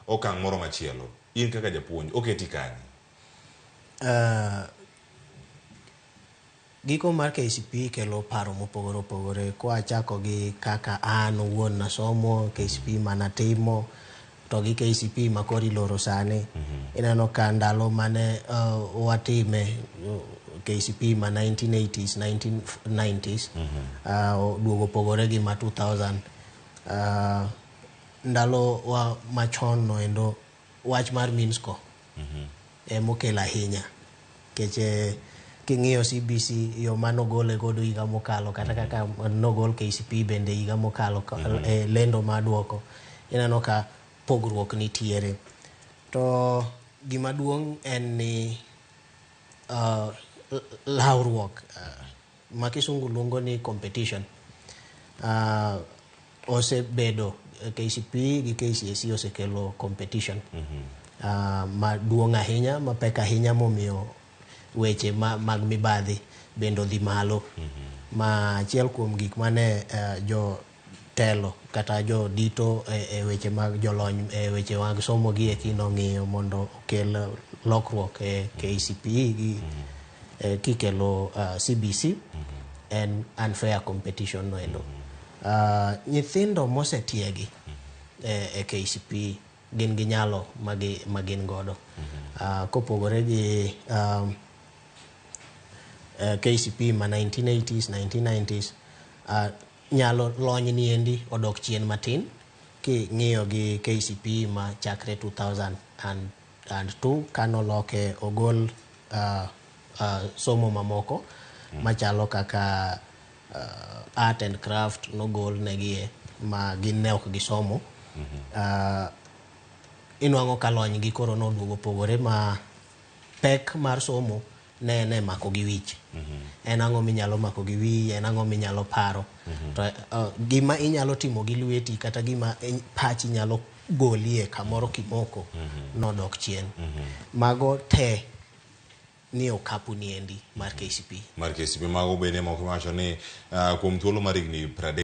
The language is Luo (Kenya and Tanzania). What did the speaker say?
okang' moro machielo, in kaka japuonj oketi kanye? Giko mar KCPE kelo paro mopogore opogore, kwa chako gi kaka an owuon nasomo KCPE manatimo to gi KCPE makoro iloro sani. Ineno ka ndalo mane watime KCPE ma 1980s 1990s duogo opogore gi ma 2000. Ndalo wa machon no endo wach mar Minsco mokelo ahinya, keche king'iyo CBC yo manogole godo higa mokalo kata kaka nogol KCPE bende higa mokalo lendo maduoko, ineno ka pogruok nitiere. To gima duong' en ni lawruok, ma kisungu luongo ni competition, osebedo KCPE gi KCSE osekelo competition maduong' ahinya, mapek ahinya, momiyo weche mag mibadhi bendo dhi malo. Ma achiel kuom gik mane jo telo kata jo dito e weche mag jolony e weche mag somo gi ekino ng'iyo mondo okel lokruok e KCPE gi kikelo CBC en unfair competition no endo. Nyithindo mosetiegi e KCPE gin gi nyalo magin godo, kopogore gi KCPE ma 1980s 1990s, nyalo lony ni endi odok chien matin king'iyo gi KCPE ma chakre 2002 kanoloke ogol somo mamoko machalo kaka art and craft nogol negie ma gin ne ok gisomo. Inwang'o ka lony gi koro noduogo opogore, ma pek mar somo ne mako gi wich. En ang'o minyalo mako gi wiyi, en ang'o minyalo paro, to gima inyalo timo gi lweti kata gima pachi nyalo golie kamoro kimoko nodok chien. Mago te ni okapu ni endi mar KCPE. Mar KCPE mago bende moko mawacho ni kuom thuolo mar higni 30